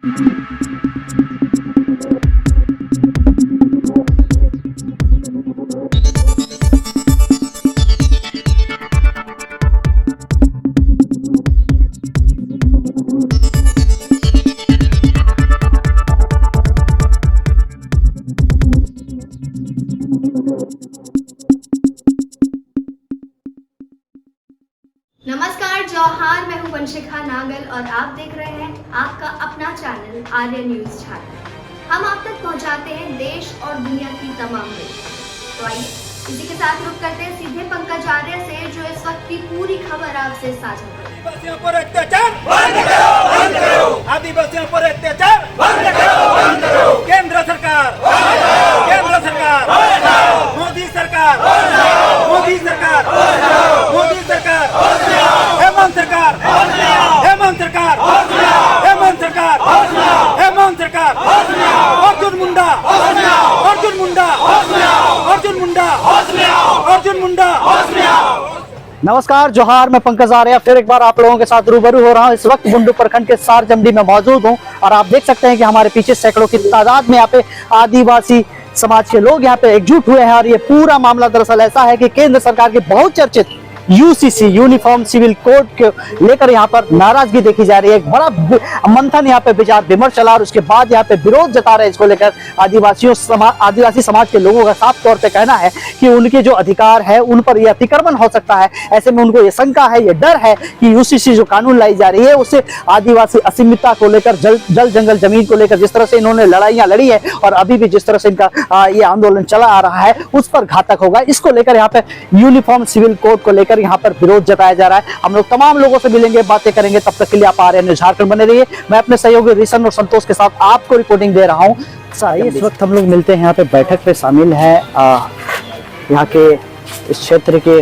नमस्कार जौहार, मैं हूं वंशिका नागल और आप देख रहे हैं आपका अपना चैनल आर्य न्यूज चैनल। हम आप तक पहुंचाते हैं देश और दुनिया की तमाम खबरें। तो आइए इसी के साथ रुक करते हैं सीधे पंकज आर्य से, जो इस वक्त की पूरी खबर आपसे साझा करें। आदिवासियों पर अत्याचार बंद करो, बंद करो। आदिवासियों पर अत्याचार बंद करो, बंद करो। केंद्र सरकार, केंद्र सरकार, मोदी सरकार, मोदी सरकार, मोदी सरकार, हेमंत सरकार, हेमंत सरकार, हेमंत सरकार, हेमंत सरकार, अर्जुन मुंडा, अर्जुन मुंडा, अर्जुन मुंडा, अर्जुन मुंडा। नमस्कार जोहार, मैं पंकज आर्य फिर एक बार आप लोगों के साथ रूबरू हो रहा हूँ। इस वक्त बुंडू प्रखंड के सारचमड़ी में मौजूद हूँ और आप देख सकते हैं कि हमारे पीछे सैकड़ों की तादाद में यहाँ पे आदिवासी समाज के लोग यहाँ पे एकजुट हुए हैं। और ये पूरा मामला दरअसल ऐसा है कि केंद्र सरकार के बहुचर्चित यूसीसी यूनिफॉर्म सिविल कोड के लेकर यहाँ पर नाराजगी देखी जा रही है। एक बड़ा मंथन यहाँ पे विचार विमर्श चला और उसके बाद यहाँ पे विरोध जता रहे हैं। इसको लेकर आदिवासी समाज के लोगों का साफ तौर पे कहना है कि उनके जो अधिकार है उन पर यह अतिक्रमण हो सकता है। ऐसे में उनको ये शंका है, ये डर है कि यूसीसी जो कानून लाई जा रही है उससे आदिवासी अस्मिता को लेकर, जल जंगल जमीन को लेकर जिस तरह से इन्होंने लड़ाइयाँ लड़ी है और अभी भी जिस तरह से इनका ये आंदोलन चला आ रहा है उस पर घातक होगा। इसको लेकर यहाँ पे यूनिफॉर्म सिविल कोड को लेकर यहाँ पर विरोध जताया जा रहा है। हम लोग तमाम लोगों से मिलेंगे, बातें करेंगे। तब तक के लिए आप आर्य न्यूज़ झारखंड बने रहिए। मैं अपने सहयोगी रिशन और संतोष के साथ आपको रिपोर्टिंग दे रहा हूँ। इस वक्त हम लोग मिलते हैं यहाँ पे बैठक पे शामिल है यहाँ के इस क्षेत्र के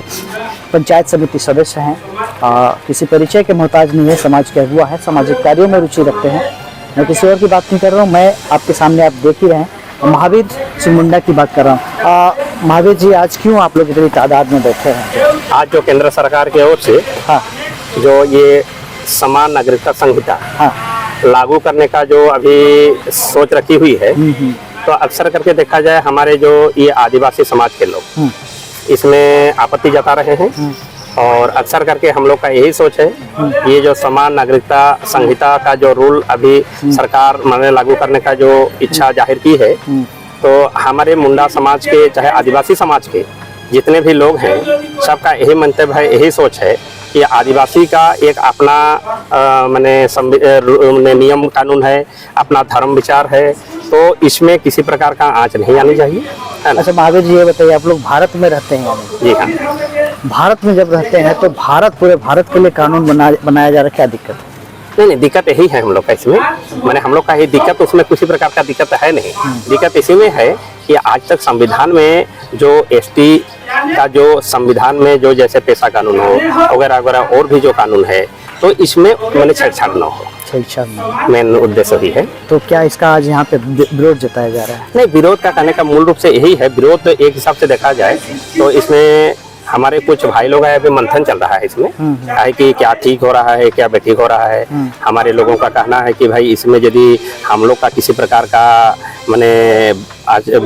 पंचायत समिति सदस्य हैं। किसी परिचय के मोहताज नहीं है, समाज का हुआ है, सामाजिक कार्यों में रुचि रखते हैं। मैं किसी और की बात नहीं कर रहा हूँ, मैं आपके सामने आप देख ही रहे हैं महावीर सिंह मुंडा की बात कर रहा हूँ। महावीर जी, आज क्यों आप लोग इतनी तादाद में बैठे हैं? आज जो केंद्र सरकार की ओर से जो ये समान नागरिकता संहिता लागू करने का जो अभी सोच रखी हुई है, तो अक्सर करके देखा जाए हमारे जो ये आदिवासी समाज के लोग इसमें आपत्ति जता रहे हैं। और अक्सर करके हम लोग का यही सोच है, ये जो समान नागरिकता संहिता का जो रूल अभी सरकार मैंने लागू करने का जो इच्छा जाहिर की है, तो हमारे मुंडा समाज के चाहे आदिवासी समाज के जितने भी लोग हैं सबका यही मंतव्य है, यही सोच है कि आदिवासी का एक अपना मैंने नियम कानून है, अपना धर्म विचार है, तो इसमें किसी प्रकार का आंच नहीं आनी चाहिए। अच्छा महावीर जी, ये बताइए, आप लोग भारत में रहते हैं? जी हाँ, भारत में जब रहते हैं तो पूरे भारत के लिए कानून बनाया जा रहा है, क्या दिक्कत है? नहीं, दिक्कत यही है हम लोग का इसमें, मैंने हम लोग का ये दिक्कत उसमें किसी प्रकार का दिक्कत है नहीं। दिक्कत इसी में है कि आज तक संविधान में जो एसटी का जो संविधान में जो जैसे पेशा कानून हो वगैरह वगैरह और भी जो कानून है, तो इसमें मैंने छेड़छाड़ न हो, मेन उद्देश्य ही है। तो क्या इसका आज यहाँ पे विरोध जताया जा रहा है? नहीं, विरोध का कहने का मूल रूप से यही है। विरोध एक हिसाब से देखा जाए तो इसमें हमारे कुछ भाई लोग हैं, अभी मंथन चल रहा है इसमें, है कि क्या ठीक हो रहा है, क्या बेठीक हो रहा है। हमारे लोगों का कहना है कि भाई इसमें यदि हम लोग का किसी प्रकार का मैंने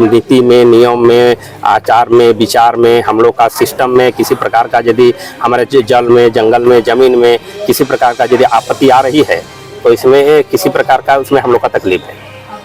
नीति में, नियम में, आचार में, विचार में, हम लोग का सिस्टम में किसी प्रकार का यदि हमारे जल में, जंगल में, जमीन में किसी प्रकार का यदि आपत्ति आ रही है, तो इसमें किसी प्रकार का उसमें हम लोग का तकलीफ है।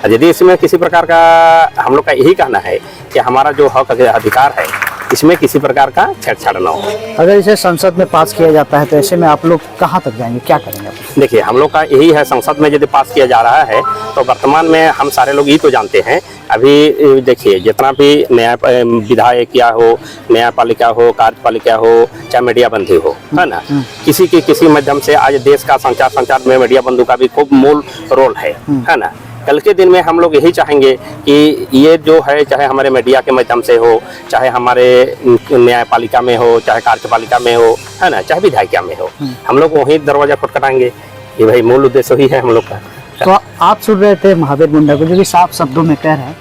यदि इसमें किसी प्रकार का हम लोग का यही कहना है कि हमारा जो हक अधिकार है इसमें किसी प्रकार का छेड़छाड़ न हो। अगर इसे संसद में पास किया जाता है तो ऐसे में आप लोग कहाँ तक जाएंगे, क्या करेंगे? देखिए, हम लोग का यही है, संसद में यदि पास किया जा रहा है तो वर्तमान में हम सारे लोग ये तो जानते हैं, अभी देखिए जितना भी न्याय विधायक या हो, न्यायपालिका हो, कार्यपालिका हो, चाहे मीडिया बंदी हो, है ना, किसी के किसी माध्यम से आज देश का संचार में मीडिया बंधु का भी खूब मूल रोल है ना। कल के दिन में हम लोग यही चाहेंगे कि ये जो है, चाहे हमारे मीडिया के माध्यम से हो, चाहे हमारे न्यायपालिका में हो, चाहे कार्यपालिका में हो, है ना, चाहे विधायिका में हो, हम लोग वही दरवाजा खटखटाएंगे। ये भाई मूल उद्देश्य ही है हम लोग का। तो आप सुन रहे थे महावीर मुंडा को, जो कि साफ शब्दों में कह रहे हैं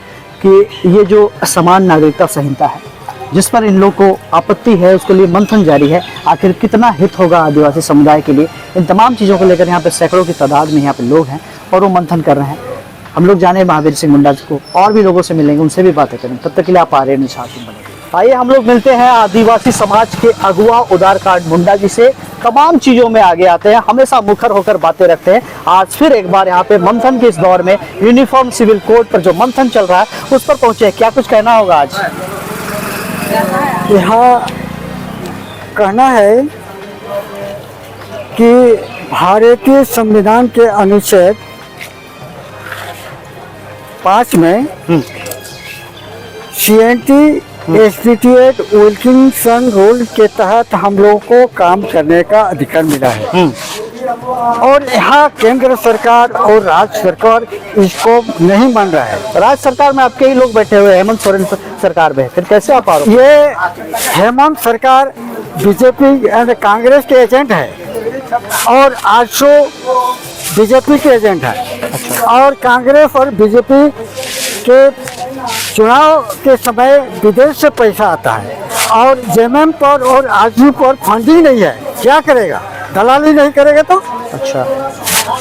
कि ये जो समान नागरिकता संहिता है जिस पर इन लोग को आपत्ति है, उसके लिए मंथन जारी है। आखिर कितना हित होगा आदिवासी समुदाय के लिए, इन तमाम चीज़ों को लेकर यहाँ पे सैकड़ों की तादाद में यहाँ पे लोग हैं और वो मंथन कर रहे हैं। हम लोग जाने महावीर सिंह मुंडा जी को, और भी लोगों से मिलेंगे, उनसे भी बातें करेंगे। तब तक के लिए आप आर्यन न्यूज़ साथ में बने रहिए। आइए हम लोग मिलते हैं आदिवासी समाज के अगुवा उदारकांड मुंडा जी से। तमाम चीजों में आगे आते हैं, हमेशा मुखर होकर बातें रखते हैं। आज फिर एक बार यहाँ पे मंथन के इस दौर में यूनिफॉर्म सिविल कोड पर जो मंथन चल रहा है उस पर पहुंचे हैं। क्या कुछ कहना होगा आज? यहाँ कहना है कि भारतीय संविधान के अनुच्छेद 5 में CNT एसटीटीएट विल्किंसन रूल के तहत हम लोगों को काम करने का अधिकार मिला है। और यहाँ केंद्र सरकार और राज्य सरकार इसको नहीं मान रहा है। राज्य सरकार में आपके ही लोग बैठे हुए, हेमंत सोरेन सरकार में, फिर कैसे आप आरोप? ये हेमंत सरकार बीजेपी एंड कांग्रेस के एजेंट है और आजसू बीजेपी के एजेंट है। और कांग्रेस और बीजेपी के चुनाव के समय विदेश से पैसा आता है और जेएमएम पर और आजसू पर फंडिंग नहीं है। क्या करेगा? दलाली नहीं करेगा तो? अच्छा,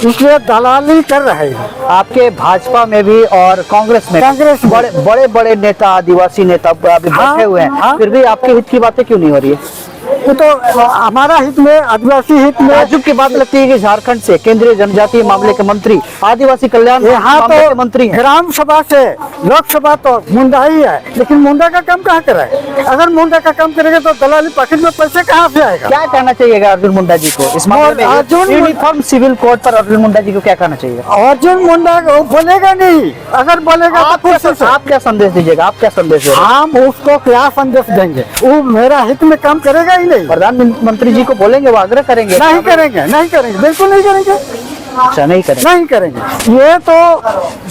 इसलिए दलाली कर रहे हैं। आपके भाजपा में भी और कांग्रेस में बड़े बड़े नेता, आदिवासी नेता अभी बैठे हुए हैं। हाँ। फिर भी आपके हित की बातें क्यों नहीं हो रही है? वो तो हमारा हित में, आदिवासी हित में। ताज्जुब की बात लगती है कि झारखंड से केंद्रीय जनजातीय मामले के मंत्री, आदिवासी कल्याण यहाँ मामले के तो मंत्री हैं। ग्राम सभा से लोकसभा तो मुंडा ही है, लेकिन मुंडा का काम कहाँ कराए? अगर मुंडा का काम करेगा तो दलाली पॉकेट में पैसे कहाँ से आएगा? क्या कहना चाहिए अर्जुन मुंडा जी को इस मामले में? अर्जुन यूनिफॉर्म सिविल कोड पर अर्जुन मुंडा जी को क्या कहना चाहिए? अर्जुन मुंडा बोलेगा नहीं, अगर बोलेगा तो फिर आप क्या संदेश दीजिएगा? आप क्या संदेश देंगे? हम उसको क्या संदेश देंगे? वो मेरा हित में काम करेगा ही नहीं। प्रधानमंत्री जी को बोलेंगे, वो आग्रह करेंगे? नहीं करेंगे, नहीं करेंगे, बिल्कुल नहीं करेंगे। अच्छा, नहीं करेंगे, नहीं करेंगे। ये तो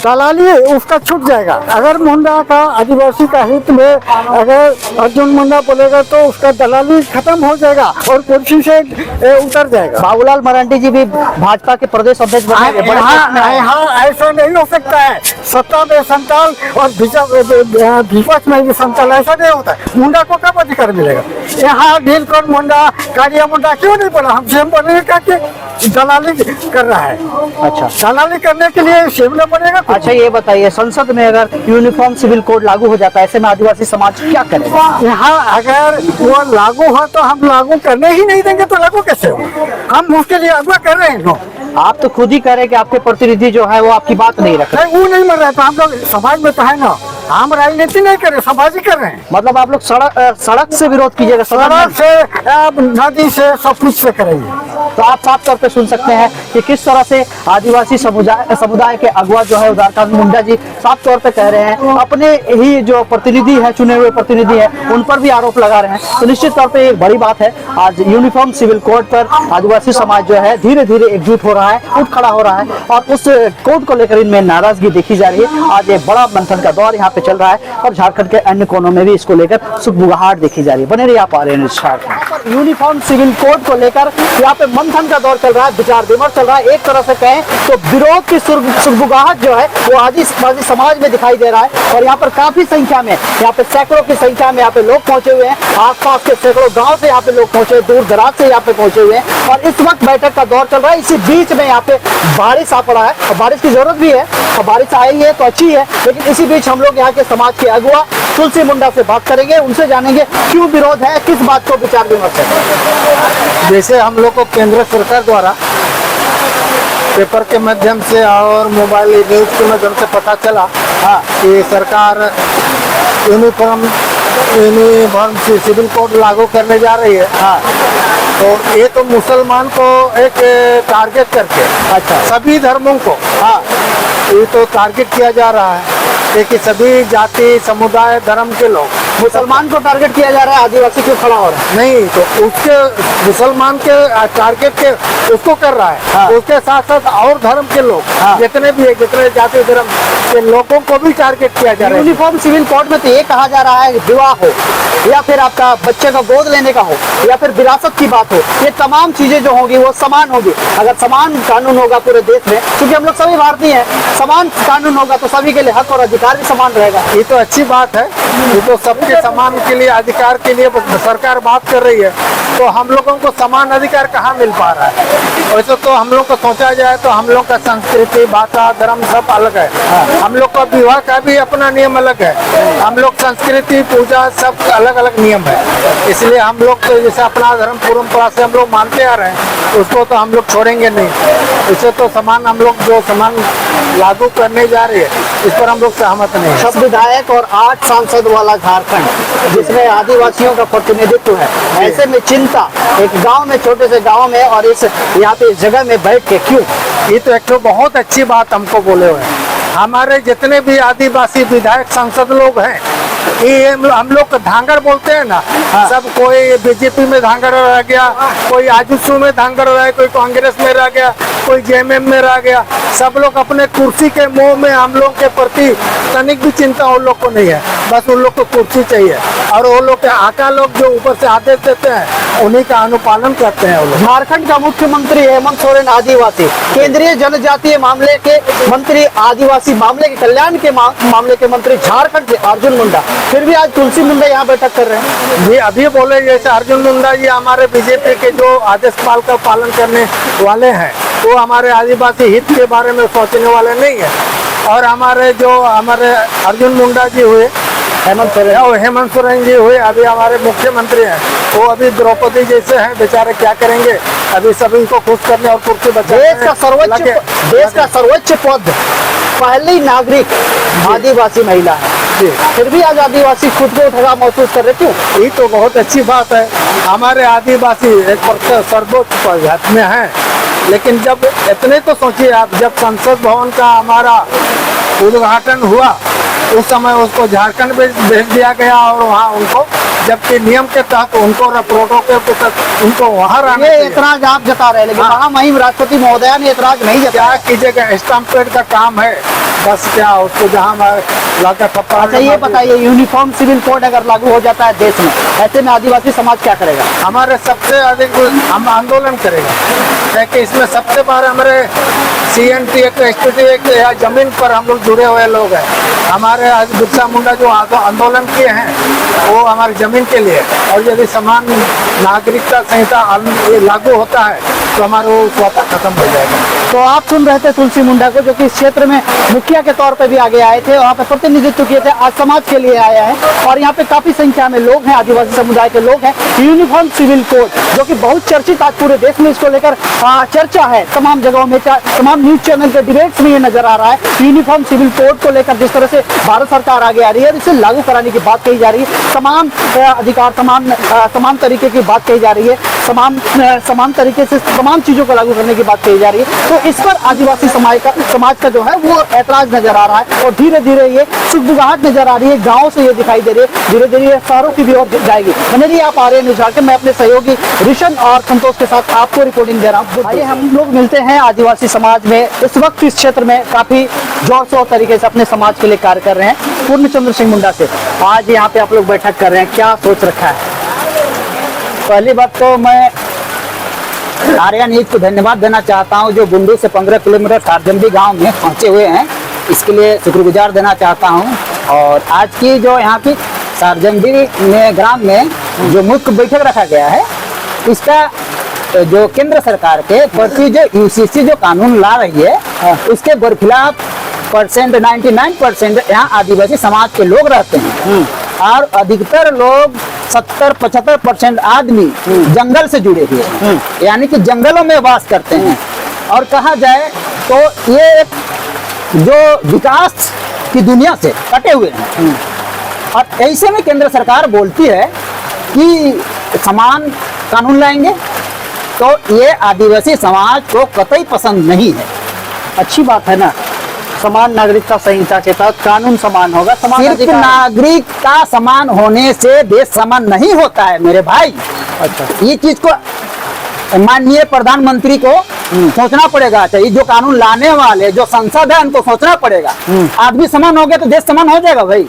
दलाली है, उसका छूट जाएगा। अगर मुंडा का, आदिवासी का हित में अगर अर्जुन मुंडा बोलेगा तो उसका दलाली खत्म हो जाएगा और कुर्सी से उतर जाएगा। बाबूलाल मरांडी जी भी भाजपा के प्रदेश अध्यक्ष बनेंगे। यहाँ ऐसा नहीं हो सकता है। सत्ता में संताल और विपक्ष में भी संताल, ऐसा नहीं होता है। मुंडा को कब अधिकार मिलेगा? यहाँ नीलकंठ मुंडा, कालिया मुंडा क्यों नहीं बोला? हमसे हम बोलेंगे क्या दलाली कर रहा है? अच्छा, दलाली करने के लिए शिमला बनेगा। अच्छा ये बताइए, संसद में अगर यूनिफॉर्म सिविल कोड लागू हो जाता है, ऐसे में आदिवासी समाज क्या करेगा? यहाँ अगर वो लागू हो तो हम लागू करने ही नहीं देंगे, तो लागू कैसे हो? हम उसके लिए अगुवा कर रहे हैं। आप तो खुद ही कह रहे हैं कि आपके प्रतिनिधि जो है वो आपकी बात नहीं रख रहे। नहीं, वो नहीं मर रहा है तो हम लोग समाज में तो है ना। हम राजनीति नहीं कर रहे, समाज ही कर रहे हैं। मतलब आप लोग सड़क से विरोध कीजिएगा? सड़क से, नदी से, सब कुछ से करेंगे। तो आप साफ तौर पे सुन सकते हैं कि किस तरह से आदिवासी समुदाय के अगुवा जो है उदारकांड मुंडा जी साफ तौर पे कह रहे हैं, अपने ही जो प्रतिनिधि है, चुने हुए प्रतिनिधि है, उन पर भी आरोप लगा रहे हैं। तो निश्चित तौर पे एक बड़ी बात है, आज यूनिफॉर्म सिविल कोड पर आदिवासी समाज जो है धीरे धीरे एकजुट हो रहा है, उठ खड़ा हो रहा है और उस कोड को लेकर इनमें नाराजगी देखी जा रही है। आज एक बड़ा मंथन का दौर यहाँ पे चल रहा है और झारखंड के अन्य कोनों में भी इसको लेकर सुगबुगाहट देखी जा रही है। बने रहिए आप Aryan news Jharkhand. Uniform civil code को लेकर यहाँ पे मंथन का दौर चल रहा है, विचार विमर्श चल रहा है। एक तरह से कहें तो विरोध की सुगबुगाहट जो है वो आदिवासी समाज में दिखाई दे रहा है और यहाँ पर काफी संख्या में, यहाँ पे सैकड़ों की संख्या में यहाँ पे लोग पहुंचे हुए हैं। आसपास के सैकड़ों गाँव से यहाँ पे लोग पहुंचे, दूर दराज से यहाँ पे पहुंचे हुए हैं और इस वक्त बैठक का दौर चल रहा है। इसी बीच में यहाँ पे बारिश आ पड़ा है और बारिश की जरूरत भी है और बारिश आई है तो अच्छी है, लेकिन इसी बीच हम लोग यहाँ के समाज के अगुवा तुलसी मुंडा से बात करेंगे, उनसे जानेंगे क्यों विरोध है, किस बात को विचार विमर्श है। जैसे हम लोग को केंद्र सरकार द्वारा पेपर के माध्यम से और मोबाइल न्यूज के माध्यम से पता चला कि सरकार यूनिफॉर्म सिविल कोड लागू करने जा रही है। तो ये तो मुसलमान को एक टारगेट करके, अच्छा, सभी धर्मों को ये तो टारगेट किया जा रहा है कि सभी जाति, समुदाय, धर्म के लोग। मुसलमान को टारगेट किया जा रहा है, आदिवासी क्यों खड़ा हो रहा है? नहीं, तो उसके मुसलमान के टारगेट के उसको कर रहा है। उसके साथ साथ और धर्म के लोग जितने भी है, जितने जाति धर्म के लोगों को भी टारगेट किया जा रहा है। यूनिफॉर्म सिविल कोड में तो ये कहा जा रहा है कि विवाह हो, या फिर आपका बच्चे का गोद लेने का हो या फिर विरासत की बात हो, ये तमाम चीजें जो होगी वो समान होगी। अगर समान कानून होगा पूरे देश में, क्योंकि हम लोग सभी भारतीय हैं, समान कानून होगा तो सभी के लिए हक और अधिकार भी समान रहेगा। ये तो अच्छी बात है, ये तो सबके समान के लिए अधिकार के लिए सरकार बात कर रही है, तो हम लोगों को समान अधिकार कहाँ मिल पा रहा है। वैसे तो हम लोग को सोचा जाए तो हम लोग का संस्कृति, भाषा, धर्म सब अलग है। हम लोग का विवाह का भी अपना नियम अलग है, हम लोग संस्कृति, पूजा सब अलग अलग नियम है। इसलिए हम लोग तो जैसे अपना धर्म परंपरा से हम लोग मानते आ रहे हैं, उसको तो हम लोग छोड़ेंगे नहीं। इसे तो समान हम लोग जो समान लागू करने जा रहे हैं, इस पर हम लोग सहमत नहीं है। 6 विधायक और 8 सांसद वाला झारखंड, जिसमें आदिवासियों का प्रतिनिधित्व है, ऐसे में चिंता एक गांव में, छोटे से गांव में और इस यहाँ पे इस जगह में बैठ के क्यों? ये तो एक तो बहुत अच्छी बात हमको बोले हुए हैं। हमारे जितने भी आदिवासी विधायक सांसद लोग हैं, ये हम लोग धांगड़ बोलते हैं ना, सब कोई बीजेपी में धांगड़ रह गया, कोई आजसू में धांगड़ रहा है, कोई कांग्रेस में रह गया, कोई जेएमएम में रह गया। सब लोग अपने कुर्सी के मोह में हम लोग के प्रति तनिक भी चिंता उन लोग को नहीं है, बस उन लोग को कुर्सी चाहिए और वो लोग के आका लोग जो ऊपर से आदेश देते हैं उन्हीं का अनुपालन करते हैं वो लोग। झारखंड का मुख्यमंत्री हेमंत सोरेन आदिवासी, केंद्रीय जनजातीय मामले के मंत्री, आदिवासी मामले के कल्याण के मामले के मंत्री झारखंड के अर्जुन मुंडा, फिर भी आज तुलसी मुंडा यहाँ बैठक कर रहे हैं। ये अभी बोले जैसे अर्जुन मुंडा जी हमारे बीजेपी के जो आदेश पाल का पालन करने वाले हैं, वो हमारे आदिवासी हित के बारे में सोचने वाले नहीं है। और हमारे अर्जुन मुंडा जी हुए, हेमंत सोरेन जी हुए, अभी हमारे मुख्यमंत्री हैं, वो अभी द्रौपदी जैसे हैं, बेचारे क्या करेंगे, अभी सभी को खुश करने और कुर्सी बचाने देश का सर्वोच्च पद, पहली नागरिक आदिवासी महिला है, फिर भी आज आदिवासी खुद को ठगा महसूस कर रहे क्यों? ये तो बहुत अच्छी बात है। हमारे आदिवासी 1% सर्वोच्च पद में है, लेकिन जब इतने तो सोचिए आप, जब संसद भवन का हमारा उद्घाटन हुआ उस समय उसको झारखंड भेज दिया गया और वहाँ उनको, जबकि नियम के तहत उनको प्रोटोकॉल के तहत उनको वहाँ रहना चाहिए। एतराज आप जता रहे हैं, लेकिन महामहिम राष्ट्रपति महोदया ने एतराज नहीं जताया। क्या कीजिएगा, स्टैम्प पैड का काम है, बस क्या उसको जहाँ लाकर थप्पड़। अच्छा ये बताइए, यूनिफॉर्म सिविल कोड अगर लागू हो जाता है देश में, ऐसे में आदिवासी समाज क्या करेगा? हमारे सबसे अधिक हम आंदोलन करेगा, कि इसमें सबसे बार हमारे CNT एक्ट या जमीन पर हम लोग जुड़े हुए लोग हैं। हमारे बिरसा मुंडा जो आंदोलन किए हैं वो हमारी जमीन के लिए, और यदि समान नागरिकता संहिता लागू होता है तो हमारा वो स्वतः खत्म हो जाएगा। तो आप सुन रहे थे तुलसी मुंडा को, जो कि इस क्षेत्र में मुखिया के तौर पे भी आगे आए थे, वहाँ पे प्रतिनिधित्व किए थे, आज समाज के लिए आया है और यहाँ पे काफी संख्या में लोग हैं, आदिवासी समुदाय के लोग हैं। यूनिफॉर्म सिविल कोड जो कि बहुत चर्चित, आज पूरे देश में इसको लेकर चर्चा है, तमाम जगहों में, तमाम न्यूज चैनल के डिबेट्स में ये नजर आ रहा है। यूनिफॉर्म सिविल कोड को लेकर जिस तरह से भारत सरकार आगे आ रही है और इसे लागू कराने की बात कही जा रही है, समान अधिकार, तमाम तरीके की बात कही जा रही है, समान तरीके से तमाम चीजों को लागू करने की बात कही जा रही है। तो इस पर आदिवासी समाज का जो है वो ऐतराज नजर आ रहा है और धीरे धीरे ये सुगबुगाहट नजर आ रही है, गाँव से ये दिखाई दे रही है, धीरे धीरे ये शहरों की भी ओर जाएगी। मैंने आप आ रहे हैं झारखंड में अपने सहयोगी ऋषण और संतोष के साथ आपको रिपोर्टिंग दे रहा हूँ। आइए हम लोग मिलते हैं आदिवासी समाज में, इस वक्त इस क्षेत्र में काफी जोर शोर तरीके से अपने समाज के लिए कार्य कर रहे हैं, पूर्णचंद्र सिंह मुंडा से। आज यहाँ पे आप लोग बैठक कर रहे हैं, क्या सोच रखा है? पहली बात तो मैं आर्या न्यूज को धन्यवाद देना चाहता हूं, जो बुंडू से 15 किलोमीटर सारजंडी गांव में पहुंचे हुए हैं, इसके लिए शुक्रगुजार देना चाहता हूं। और आज की जो यहाँ की सारजंडी में ग्राम में जो मुख्य बैठक रखा गया है, इसका जो केंद्र सरकार के प्रति जो UCC जो कानून ला रही है उसके बरखिलाफ 99% यहाँ आदिवासी समाज के लोग रहते हैं और अधिकतर लोग 70-75% आदमी जंगल से जुड़े हुए हैं, यानी कि जंगलों में वास करते हैं। और कहा जाए तो ये एक जो विकास की दुनिया से कटे हुए हैं और ऐसे में केंद्र सरकार बोलती है कि समान कानून लाएंगे, तो ये आदिवासी समाज को कतई पसंद नहीं है। अच्छी बात है ना, समान नागरिकता संहिता के तहत कानून समान होगा, समान सिर्फ अधिकार। नागरिकता समान होने से देश समान नहीं होता है मेरे भाई। अच्छा, ये चीज को माननीय प्रधानमंत्री को सोचना पड़ेगा। चाहिए जो कानून लाने वाले जो संसद है उनको सोचना पड़ेगा। आदमी समान हो गया तो देश समान हो जाएगा भाई।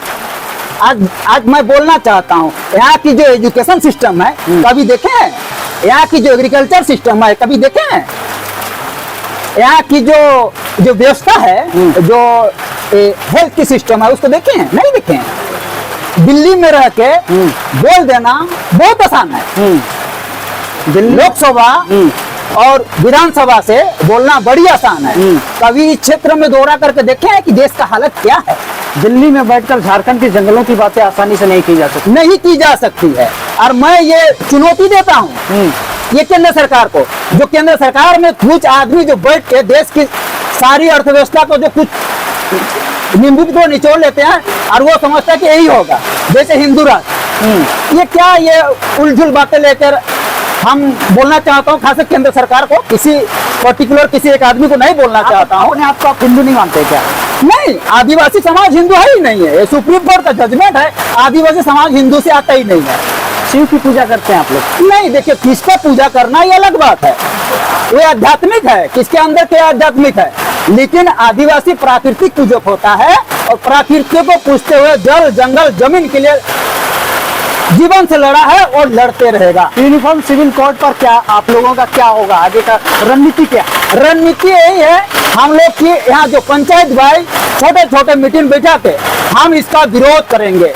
आज मैं बोलना चाहता हूँ, यहाँ की जो एजुकेशन सिस्टम है कभी देखे हैं? यहाँ की जो एग्रीकल्चर सिस्टम है कभी देखे हैं? यहाँ की जो व्यवस्था है, जो हेल्थ की सिस्टम है, उसको देखे हैं? नहीं देखे हैं। दिल्ली में रह के बोल देना बहुत आसान है। लोकसभा और विधानसभा से बोलना बड़ी आसान है। कभी इस क्षेत्र में दौरा करके देखे हैं कि देश का हालत क्या है? दिल्ली में बैठकर झारखंड के जंगलों की बातें आसानी से नहीं की जा सकती। नहीं की जा सकती है। और मैं ये चुनौती देता हूँ ये केंद्र सरकार को, जो केंद्र सरकार में कुछ आदमी जो बैठ के देश की सारी अर्थव्यवस्था को जो कुछ नींबू को निचोड़ लेते हैं और वो समझता है कि यही होगा, जैसे हिंदू राष्ट्र। ये क्या, ये उलझुल बातें लेकर हम बोलना चाहता हूँ, खासकर केंद्र सरकार को, किसी पर्टिकुलर किसी एक आदमी को नहीं बोलना चाहता हूँ। अपने आप को आप हिंदू नहीं मानते क्या? नहीं, आदिवासी समाज हिंदू है ही नहीं है। ये सुप्रीम कोर्ट का जजमेंट है, आदिवासी समाज हिंदू से आता ही नहीं है। शिव की पूजा करते हैं आप लोग? नहीं, देखिए किसको पूजा करना ये अलग बात है, ये आध्यात्मिक है, किसके अंदर क्या आध्यात्मिक है। लेकिन आदिवासी प्राकृतिक पूजक होता है और प्रकृति को पूजते हुए जल जंगल जमीन के लिए जीवन से लड़ा है और लड़ते रहेगा। यूनिफॉर्म सिविल कोड पर क्या आप लोगों का क्या होगा, आगे का रणनीति क्या? रणनीति यही है, हम लोग की यहाँ जो पंचायत भाई छोटे छोटे मीटिंग बैठा के हम इसका विरोध करेंगे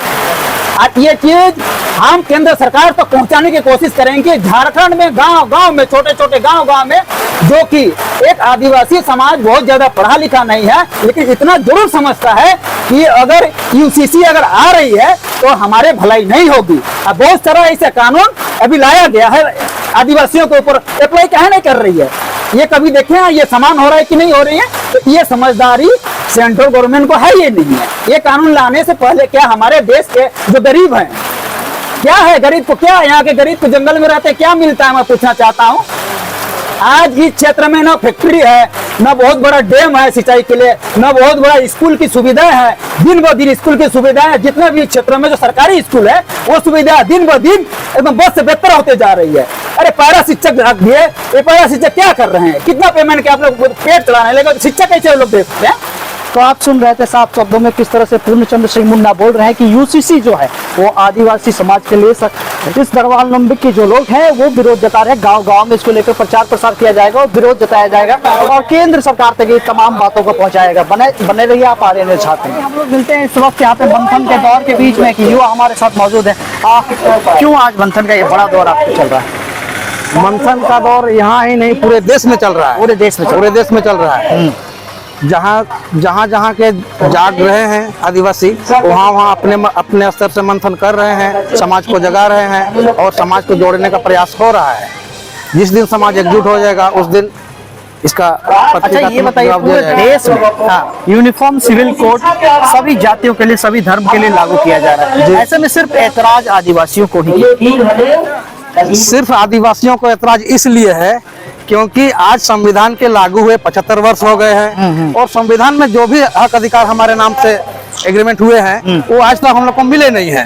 और ये चीज हम केंद्र सरकार तक पहुंचाने की कोशिश करेंगे। झारखंड में गांव गांव में, छोटे छोटे गांव गांव में, जो कि एक आदिवासी समाज बहुत ज्यादा पढ़ा लिखा नहीं है, लेकिन इतना जरूर समझता है कि अगर यूसीसी अगर आ रही है तो हमारे भलाई नहीं होगी। अब बहुत सारा ऐसे कानून अभी लाया गया है आदिवासियों के ऊपर, अप्लाई काहे नहीं कर रही है? ये कभी देखे हैं ये समान हो रहा है कि नहीं हो रही है? तो ये समझदारी सेंट्रल गवर्नमेंट को है ये नहीं है। ये कानून लाने से पहले क्या हमारे देश के जो गरीब हैं, क्या है गरीब को, क्या यहाँ के गरीब को जंगल में रहते क्या मिलता है, मैं पूछना चाहता हूँ। आज इस क्षेत्र में ना फैक्ट्री है, ना बहुत बड़ा डैम है सिंचाई के लिए, ना बहुत बड़ा स्कूल की सुविधाएं है। दिन ब दिन स्कूल की सुविधाएं, जितने भी क्षेत्रों में जो सरकारी स्कूल है वो सुविधा दिन ब दिन एकदम बहुत से बेहतर होते जा रही है। अरे पैरा शिक्षक रख दिए, ये पैरा शिक्षक क्या कर रहे हैं? कितना पेमेंट के आप लोग पेट चलाने लगे, शिक्षक कैसे लोग देखते हैं? तो आप सुन रहे थे साफ शब्दों में किस तरह से पूर्णचंद्र सिंह मुन्ना बोल रहे हैं कि यूसीसी जो है वो आदिवासी समाज के लिए इस गढ़वाल नंबर के जो लोग हैं वो विरोध जता रहे हैं। गांव गांव में इसको लेकर प्रचार प्रसार किया जाएगा और विरोध जताया जाएगा और केंद्र सरकार तक ये तमाम बातों को पहुंचाएगा। बने रहिए आप आर्यन न्यूज़ छात्र। हम लोग मिलते हैं इस वक्त यहाँ पे मंथन के दौर के बीच में, कि युवा हमारे साथ मौजूद है। क्यों आज मंथन का ये बड़ा दौर आपको चल रहा है? मंथन का दौर यहाँ ही नहीं पूरे देश में चल रहा है। पूरे देश में चल रहा है। जहाँ के जाग रहे हैं आदिवासी, वहाँ अपने स्तर से मंथन कर रहे हैं, समाज को जगा रहे हैं और समाज को जोड़ने का प्रयास हो रहा है। जिस दिन समाज एकजुट हो जाएगा उस दिन इसका अच्छा ये बताइए, पूरे देश में यूनिफॉर्म सिविल कोड सभी जातियों के लिए, सभी धर्म के लिए लागू किया जा रहा है, ऐसे में सिर्फ ऐतराज आदिवासियों को ही? सिर्फ आदिवासियों को ऐतराज इसलिए है क्योंकि आज संविधान के लागू हुए 75 वर्ष हो गए हैं और संविधान में जो भी हक अधिकार हमारे नाम से एग्रीमेंट हुए हैं वो आज तक हम लोग को मिले नहीं है।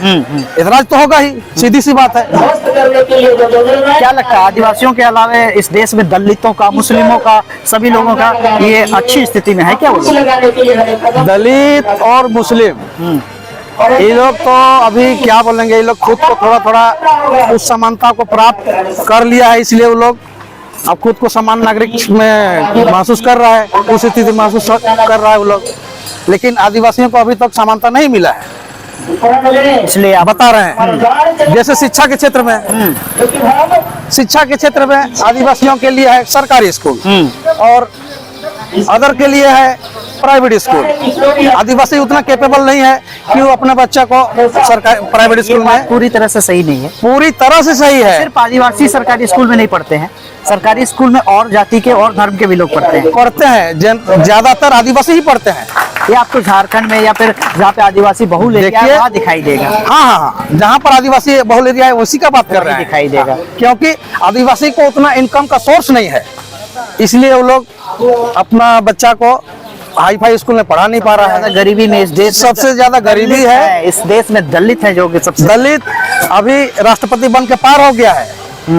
ऐतराज तो होगा ही, सीधी सी बात है। क्या लगता है आदिवासियों के अलावा इस देश में दलितों का, मुस्लिमों का, सभी लोगों का ये अच्छी स्थिति में है क्या? दलित और मुस्लिम ये लोग तो अभी क्या बोलेंगे, ये लोग खुद को थोड़ा थोड़ा उस समानता को प्राप्त कर लिया है, इसलिए वो लोग अब खुद को समान नागरिक में महसूस कर रहा है, उस स्थिति महसूस कर रहा है वो लोग। लेकिन आदिवासियों को अभी तक समानता नहीं मिला है, इसलिए आप बता रहे हैं। जैसे शिक्षा के क्षेत्र में आदिवासियों के लिए है सरकारी स्कूल और अदर के लिए है प्राइवेट स्कूल। आदिवासी उतना कैपेबल नहीं है कि वो अपने बच्चा को सरकारी प्राइवेट स्कूल में, पूरी तरह से सही नहीं है। पूरी तरह से सही है। सिर्फ आदिवासी सरकारी स्कूल में नहीं पढ़ते हैं, सरकारी स्कूल में और जाति के और धर्म के भी लोग पढ़ते हैं। ज्यादातर आदिवासी ही पढ़ते हैं। ये आपको झारखंड में या फिर जहाँ पे आदिवासी बहुल एरिया है वहाँ दिखाई देगा। हाँ, जहाँ पर आदिवासी बहुल एरिया है उसी का बात कर रहे हैं, दिखाई देगा। क्योंकि आदिवासी को उतना इनकम का सोर्स नहीं है, इसलिए वो लोग अपना बच्चा को हाई फाई स्कूल में पढ़ा नहीं पा रहा है। गरीबी में इस देश सबसे ज्यादा गरीबी है। इस देश में दलित है जो कि सबसे दलित अभी राष्ट्रपति बन के पार हो गया है,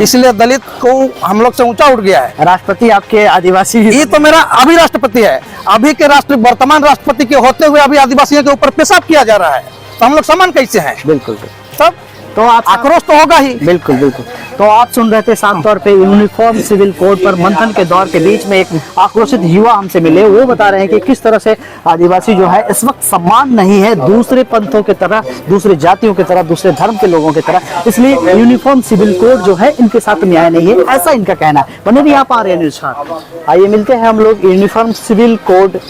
इसलिए दलित को हम लोग से ऊंचा उठ गया है। राष्ट्रपति आपके आदिवासी? ये तो मेरा अभी राष्ट्रपति है, अभी के वर्तमान राष्ट्रपति के होते हुए अभी आदिवासियों के ऊपर पेशाब किया जा रहा है। तो हम लोग समान कैसे हैं? बिल्कुल। तब तो आप आक्रोश तो होगा ही। बिल्कुल बिल्कुल। तो आप सुन रहे थे साफ तौर पे यूनिफॉर्म सिविल कोड पर मंथन के दौर के बीच में एक आक्रोशित युवा हमसे मिले। वो बता रहे हैं कि किस तरह से आदिवासी जो है इस वक्त सम्मान नहीं है दूसरे पंथों की तरह, दूसरे जातियों की तरह, दूसरे धर्म के लोगों की तरह, इसलिए यूनिफॉर्म सिविल कोड जो है इनके साथ न्याय नहीं है, ऐसा इनका कहना है। बने भी आप आर्यन न्यूज़ छात्र। आइए मिलते हैं हम लोग यूनिफॉर्म सिविल कोड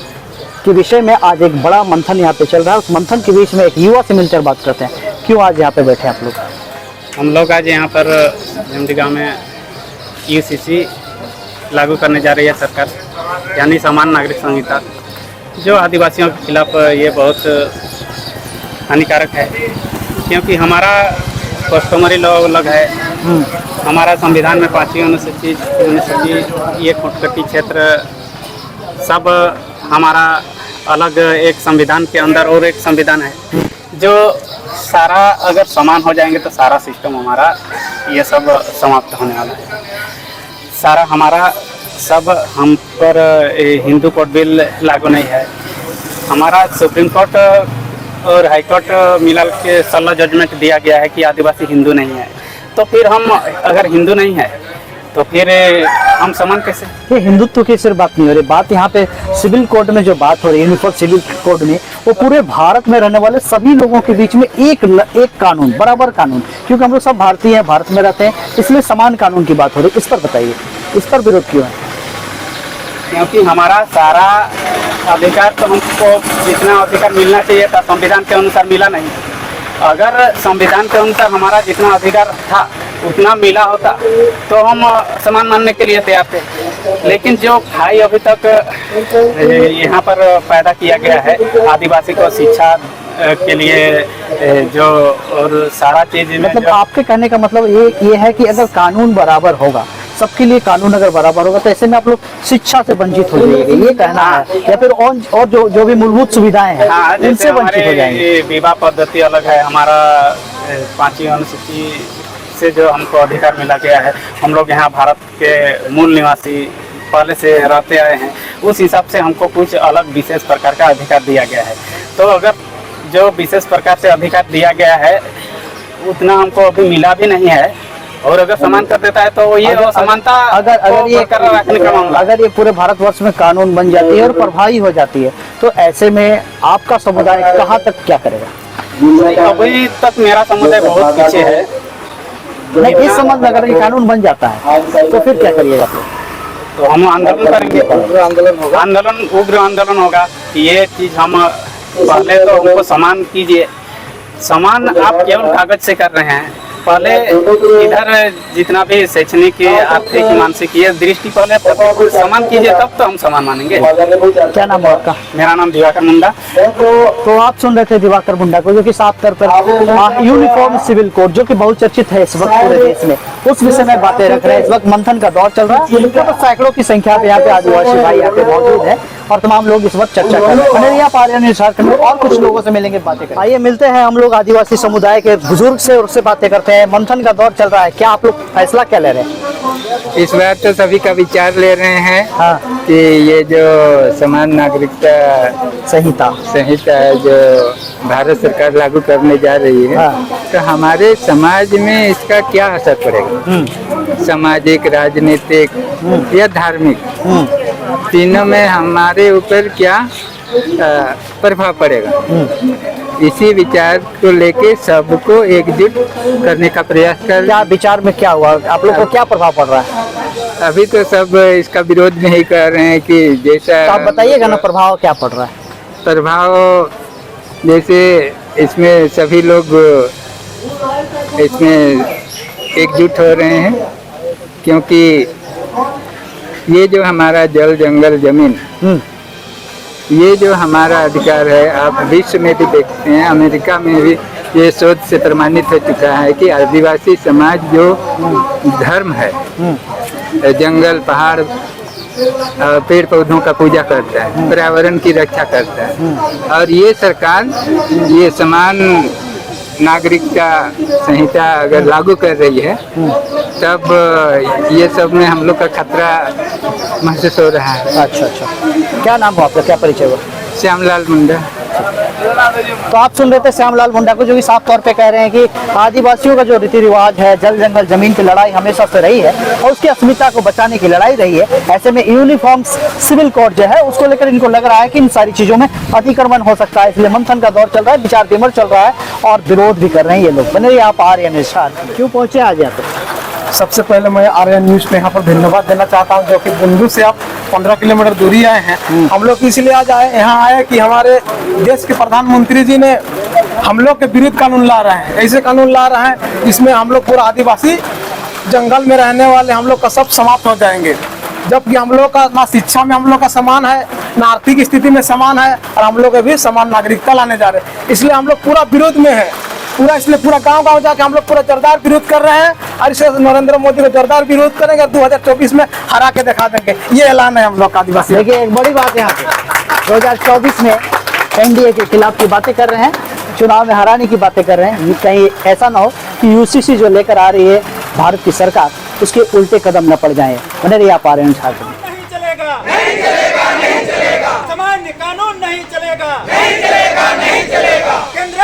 के विषय में। आज एक बड़ा मंथन यहाँ पे चल रहा है, उस मंथन के बीच में एक युवा से मिलकर बात करते हैं। क्यों आज यहाँ पे बैठे आप लोग? हम लोग आज यहाँ पर जमडी गाँव में यूसीसी लागू करने जा रही है सरकार, यानी समान नागरिक संहिता, जो आदिवासियों के खिलाफ ये बहुत हानिकारक है, क्योंकि हमारा कस्टमरी लॉ अलग है। हमारा संविधान में 5वीं अनुसूची ये खुटकटी क्षेत्र सब हमारा अलग एक संविधान के अंदर और एक संविधान है, जो सारा अगर समान हो जाएंगे तो सारा सिस्टम हमारा ये सब समाप्त होने वाला है। सारा हमारा सब हम पर हिंदू कोड बिल लागू नहीं है। हमारा सुप्रीम कोर्ट और हाई कोर्ट मिलकर के सल्ला जजमेंट दिया गया है कि आदिवासी हिंदू नहीं है। तो फिर हम अगर हिंदू नहीं है तो फिर हम समान कैसे? ये हिंदुत्व की सिर्फ बात नहीं हो रही, बात यहाँ पे सिविल कोड में जो बात हो रही है, यूनिफॉर्म सिविल कोड में, वो पूरे भारत में रहने वाले सभी लोगों के बीच में एक कानून, बराबर कानून, क्योंकि हम लोग सब भारतीय हैं, भारत में रहते हैं, इसलिए समान कानून की बात हो रही है। इस पर बताइए, इस पर विरोध क्यों है? क्योंकि हमारा सारा अधिकार तो हमको जितना अधिकार मिलना चाहिए था संविधान के अनुसार मिला नहीं। अगर संविधान के अनुसार हमारा जितना अधिकार था उतना मिला होता तो हम समान मानने के लिए तैयार थे। लेकिन जो खाई अभी तक यहाँ पर पैदा किया गया है आदिवासी को शिक्षा के लिए, जो और सारा चीज मतलब आपके कहने का मतलब ये है कि अगर कानून बराबर होगा, सबके लिए कानून अगर बराबर होगा, तो ऐसे में आप लोग शिक्षा से वंचित हो जाएंगे, ये कहना है, या फिर और जो भी मूलभूत सुविधाएं हैं उनसे वंचित हो जाएंगे। विवाह पद्धति अलग है, हमारा 5वीं अनुसूची से जो हमको अधिकार मिला गया है, हम लोग यहाँ भारत के मूल निवासी पहले से रहते आए हैं, उस हिसाब से हमको कुछ अलग विशेष प्रकार का अधिकार दिया गया है। तो अगर जो विशेष प्रकार से अधिकार दिया गया है उतना हमको अभी मिला भी नहीं है, और अगर समान कर देता है तो ये समानता अगर ये रखने का मामला, अगर ये पूरे भारतवर्ष में कानून बन जाती है और प्रभावी हो जाती है, तो ऐसे में आपका समुदाय कहाँ तक क्या करेगा? अभी तक मेरा समुदाय बहुत पीछे है। नहीं, इस संबंध में अगर ये कानून बन जाता है तो फिर क्या करिएगा? तो हम आंदोलन करेंगे, आंदोलन उग्र आंदोलन होगा कि ये चीज हम पहले तो हमको समान कीजिए। समान आप केवल कागज से कर रहे हैं, पहले इधर जितना भी शैक्षणिक, आर्थिक, मानसिक ये दृष्टि पहले समान कीजिए, तब तो हम समान मानेंगे। क्या नाम है आपका? मेरा नाम दिवाकर मुंडा। तो आप सुन रहे थे दिवाकर मुंडा को, जो कि साफ तौर पर यूनिफॉर्म सिविल कोड, जो कि बहुचर्चित है इस वक्त पूरे देश में, उस विषय में बातें रख रहे हैं। इस वक्त मंथन का दौर चल रहा है, तो सैकड़ों की संख्या पे यहाँ पे आदिवासी भाई यहाँ पे मौजूद है और तमाम लोग इस वक्त चर्चा कर रहे हैं। आर्यन न्यूज़ झारखंड में और कुछ लोगों से मिलेंगे, बातें करेंगे। आइए मिलते हैं हम लोग आदिवासी समुदाय के बुजुर्ग से, और उससे बातें करते हैं। मंथन का दौर चल रहा है, क्या आप लोग फैसला क्या ले रहे हैं? इस बार तो सभी का विचार ले रहे हैं। हाँ। कि ये जो समान नागरिकता संहिता है जो भारत सरकार लागू करने जा रही है, हाँ। तो हमारे समाज में इसका क्या असर पड़ेगा? सामाजिक, राजनीतिक या धार्मिक, तीनों में हमारे ऊपर क्या प्रभाव पड़ेगा? इसी विचार को लेके सबको एकजुट करने का प्रयास कर। क्या विचार में क्या हुआ, आप लोग को क्या प्रभाव पड़ रहा है? अभी तो सब इसका विरोध नहीं कर रहे हैं कि जैसा। तो आप बताइएगा ना प्रभाव क्या पड़ रहा है? प्रभाव जैसे इसमें सभी लोग इसमें एकजुट हो रहे हैं, क्योंकि ये जो हमारा जल, जंगल, जमीन, ये जो हमारा अधिकार है, आप विश्व में भी देखते हैं, अमेरिका में भी ये शोध से प्रमाणित हो चुका है कि आदिवासी समाज जो धर्म है, जंगल, पहाड़, पेड़ पौधों का पूजा करता है, पर्यावरण की रक्षा करता है, और ये सरकार ये समान नागरिकता संहिता अगर लागू कर रही है, तब ये सब में हम लोग का खतरा महसूस हो रहा है। अच्छा, क्या नाम हो आपका, क्या परिचय हुआ? श्यामलाल मुंडा। तो आप सुन रहे थे श्यामलाल मुंडा को, जो कि साफ तौर पे कह रहे हैं कि आदिवासियों का जो रीति रिवाज है, जल जंगल जमीन की लड़ाई हमेशा से रही है और उसकी अस्मिता को बचाने की लड़ाई रही है। ऐसे में यूनिफॉर्म सिविल कोड जो है उसको लेकर इनको लग रहा है कि इन सारी चीजों में अतिक्रमण हो सकता है, इसलिए मंथन का दौर चल रहा है, विचार विमर्श चल रहा है और विरोध भी कर रहे हैं ये लोग। बने आप आर्यन न्यूज़ क्यों पहुंचे आज यहाँ पे? सबसे पहले मैं आर्यन न्यूज पे यहाँ पर धन्यवाद देना चाहता हूँ, जो कि बुंडू से आप 15 किलोमीटर दूरी आए हैं। हम लोग इसलिए आज यहाँ आए कि हमारे देश के प्रधानमंत्री जी ने हम लोग के विरुद्ध कानून ला रहे हैं, ऐसे कानून ला रहे हैं जिसमें हम लोग पूरा आदिवासी जंगल में रहने वाले हम लोग का सब समाप्त हो जाएंगे। जबकि हम लोग का ना शिक्षा में हम लोग का समान है, ना आर्थिक स्थिति में समान है, और हम लोग भी समान नागरिकता लाने जा रहे हैं। इसलिए हम लोग पूरा विरोध में है, पूरा इसलिए पूरा गांव जाके हम लोग पूरा जोरदार विरोध कर रहे हैं और इसे नरेंद्र मोदी को जोरदार विरोध करेंगे, 2024 में हरा के दिखा देंगे, ये ऐलान है हम लोग का आदिवासी। देखिए एक बड़ी बात यहाँ पे 2024 में एनडीए के खिलाफ की बातें कर रहे हैं, चुनाव में हराने की बातें कर रहे हैं। कहीं ऐसा ना हो कि यूसीसी जो लेकर आ रही है भारत की सरकार, उसके उल्टे कदम न पड़ जाए। बने रहिए आप आर्यन ठाकुर। नहीं चलेगा, नहीं चलेगा, नहीं चलेगा। सामान्य कानून नहीं चलेगा, नहीं चलेगा, नहीं चलेगा। केंद्र